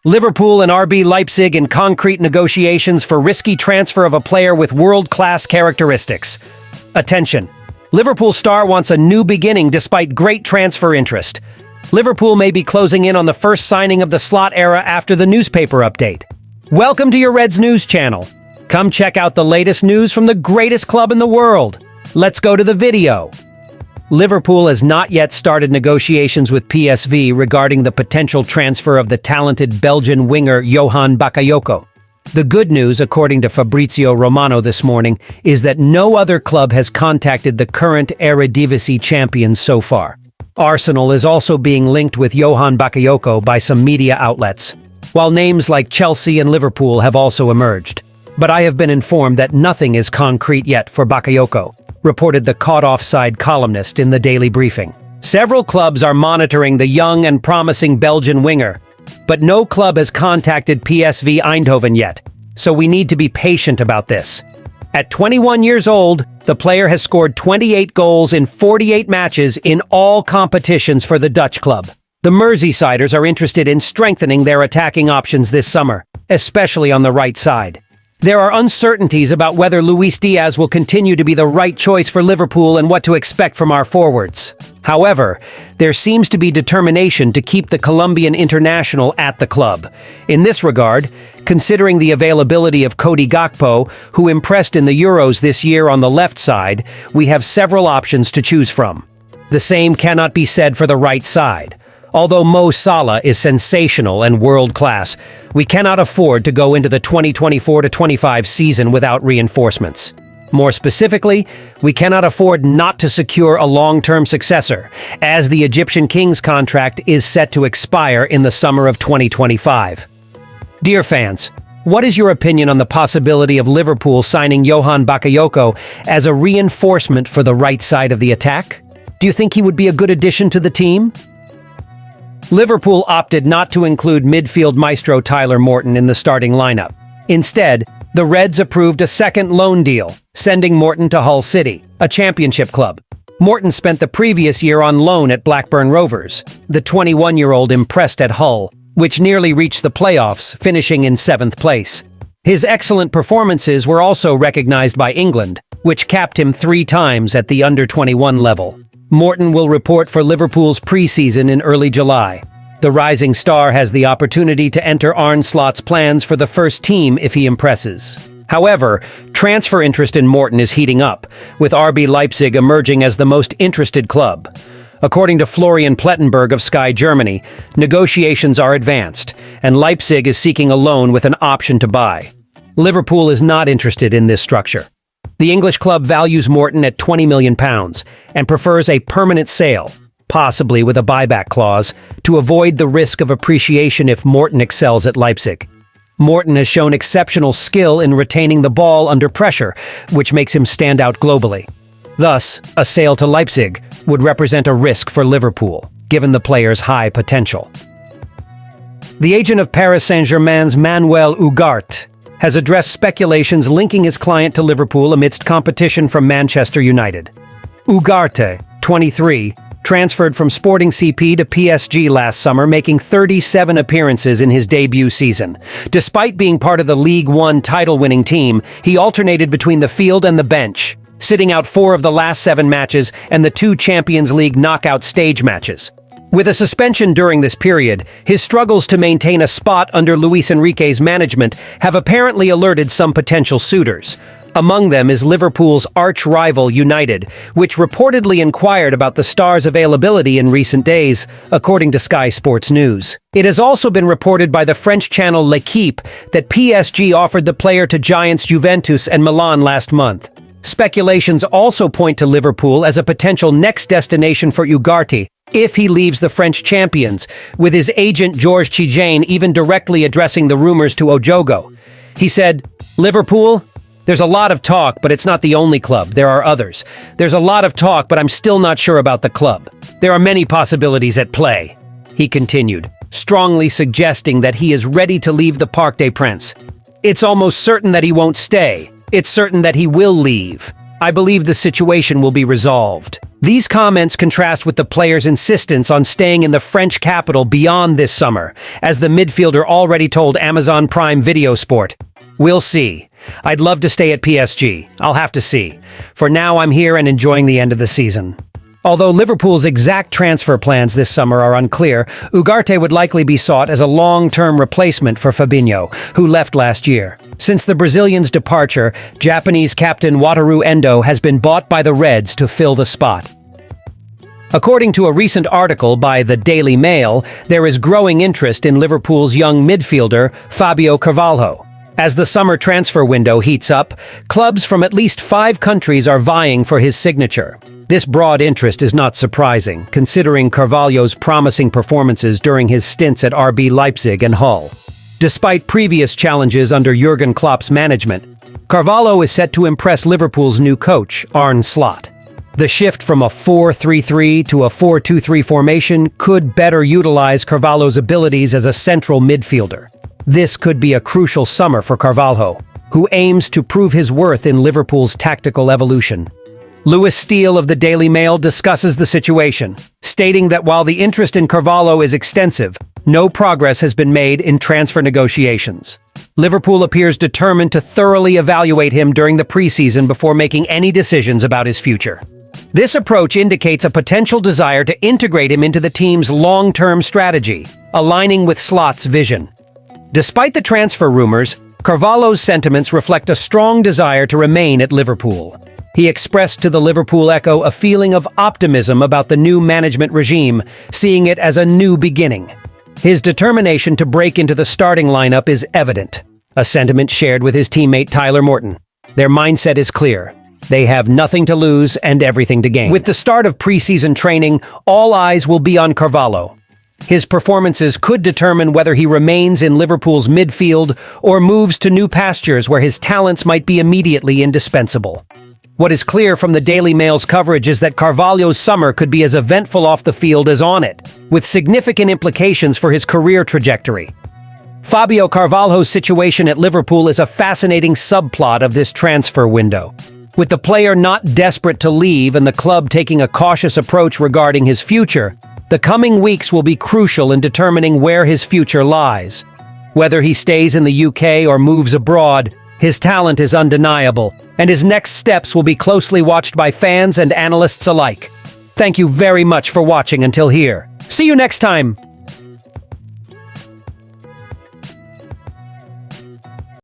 Liverpool and RB Leipzig in concrete negotiations for risky transfer of a player with world-class characteristics. Attention. Liverpool star wants a new beginning despite great transfer interest. Liverpool may be closing in on the first signing of the slot era after the newspaper update. Welcome to your Reds News channel. Come check out the latest news from the greatest club in the world. Let's go to the video. Liverpool has not yet started negotiations with PSV regarding the potential transfer of the talented Belgian winger Johan Bakayoko. The good news, according to Fabrizio Romano this morning, is that no other club has contacted the current Eredivisie champions so far. Arsenal is also being linked with Johan Bakayoko by some media outlets, while names like Chelsea and Liverpool have also emerged. But I have been informed that nothing is concrete yet for Bakayoko, reported the caught offside columnist in the Daily Briefing. Several clubs are monitoring the young and promising Belgian winger, but no club has contacted PSV Eindhoven yet, so we need to be patient about this. At 21 years old, the player has scored 28 goals in 48 matches in all competitions for the Dutch club. The Merseysiders are interested in strengthening their attacking options this summer, especially on the right side. There are uncertainties about whether Luis Diaz will continue to be the right choice for Liverpool and what to expect from our forwards. However, there seems to be determination to keep the Colombian international at the club. In this regard, considering the availability of Cody Gakpo, who impressed in the Euros this year on the left side, we have several options to choose from. The same cannot be said for the right side. Although Mo Salah is sensational and world-class, we cannot afford to go into the 2024-25 season without reinforcements. More specifically, we cannot afford not to secure a long-term successor, as the Egyptian King's contract is set to expire in the summer of 2025. Dear fans, what is your opinion on the possibility of Liverpool signing Johan Bakayoko as a reinforcement for the right side of the attack? Do you think he would be a good addition to the team? Liverpool opted not to include midfield maestro Tyler Morton in the starting lineup. Instead, the Reds approved a second loan deal, sending Morton to Hull City, a championship club. Morton spent the previous year on loan at Blackburn Rovers. The 21-year-old impressed at Hull, which nearly reached the playoffs, finishing in 7th place. His excellent performances were also recognized by England, which capped him 3 times at the under-21 level. Morton will report for Liverpool's pre-season in early July. The rising star has the opportunity to enter Arne Slot's plans for the first team if he impresses. However, transfer interest in Morton is heating up, with RB Leipzig emerging as the most interested club. According to Florian Plettenberg of Sky Germany, negotiations are advanced, and Leipzig is seeking a loan with an option to buy. Liverpool is not interested in this structure. The English club values Morton at £20 million and prefers a permanent sale, possibly with a buyback clause, to avoid the risk of appreciation if Morton excels at Leipzig. Morton has shown exceptional skill in retaining the ball under pressure, which makes him stand out globally. Thus, a sale to Leipzig would represent a risk for Liverpool, given the player's high potential. The agent of Paris Saint-Germain's Manuel Ugarte has addressed speculations linking his client to Liverpool amidst competition from Manchester United. Ugarte, 23, transferred from Sporting CP to PSG last summer, making 37 appearances in his debut season. Despite being part of the League One title-winning team, he alternated between the field and the bench, sitting out 4 of the last 7 matches and the 2 Champions League knockout stage matches. With a suspension during this period, his struggles to maintain a spot under Luis Enrique's management have apparently alerted some potential suitors. Among them is Liverpool's arch-rival United, which reportedly inquired about the star's availability in recent days, according to Sky Sports News. It has also been reported by the French channel L'Équipe that PSG offered the player to giants Juventus and Milan last month. Speculations also point to Liverpool as a potential next destination for Ugarte if he leaves the French champions, with his agent Georges Chijane even directly addressing the rumors to Ojogo. He said, "Liverpool? There's a lot of talk, but it's not the only club. There are others. There's a lot of talk, but I'm still not sure about the club. There are many possibilities at play," he continued, strongly suggesting that he is ready to leave the Parc des Princes. "It's almost certain that he won't stay. It's certain that he will leave," I believe the situation will be resolved. These comments contrast with the player's insistence on staying in the French capital beyond this summer, as the midfielder already told Amazon Prime Video Sport. We'll see. I'd love to stay at PSG. I'll have to see. For now, I'm here and enjoying the end of the season. Although Liverpool's exact transfer plans this summer are unclear, Ugarte would likely be sought as a long-term replacement for Fabinho, who left last year. Since the Brazilian's departure, Japanese captain Wataru Endo has been bought by the Reds to fill the spot. According to a recent article by the Daily Mail, there is growing interest in Liverpool's young midfielder, Fabio Carvalho. As the summer transfer window heats up, clubs from at least 5 countries are vying for his signature. This broad interest is not surprising, considering Carvalho's promising performances during his stints at RB Leipzig and Hull. Despite previous challenges under Jurgen Klopp's management, Carvalho is set to impress Liverpool's new coach, Arne Slot. The shift from a 4-3-3 to a 4-2-3 formation could better utilize Carvalho's abilities as a central midfielder. This could be a crucial summer for Carvalho, who aims to prove his worth in Liverpool's tactical evolution. Lewis Steele of the Daily Mail discusses the situation, stating that while the interest in Carvalho is extensive, no progress has been made in transfer negotiations. Liverpool appears determined to thoroughly evaluate him during the preseason before making any decisions about his future. This approach indicates a potential desire to integrate him into the team's long-term strategy, aligning with Slot's vision. Despite the transfer rumors, Carvalho's sentiments reflect a strong desire to remain at Liverpool. He expressed to the Liverpool Echo a feeling of optimism about the new management regime, seeing it as a new beginning. His determination to break into the starting lineup is evident, a sentiment shared with his teammate Tyler Morton. Their mindset is clear. They have nothing to lose and everything to gain. With the start of preseason training, all eyes will be on Carvalho. His performances could determine whether he remains in Liverpool's midfield or moves to new pastures where his talents might be immediately indispensable. What is clear from the Daily Mail's coverage is that Carvalho's summer could be as eventful off the field as on it, with significant implications for his career trajectory. Fabio Carvalho's situation at Liverpool is a fascinating subplot of this transfer window. With the player not desperate to leave and the club taking a cautious approach regarding his future, the coming weeks will be crucial in determining where his future lies. Whether he stays in the UK or moves abroad, his talent is undeniable, and his next steps will be closely watched by fans and analysts alike. Thank you very much for watching until here. See you next time!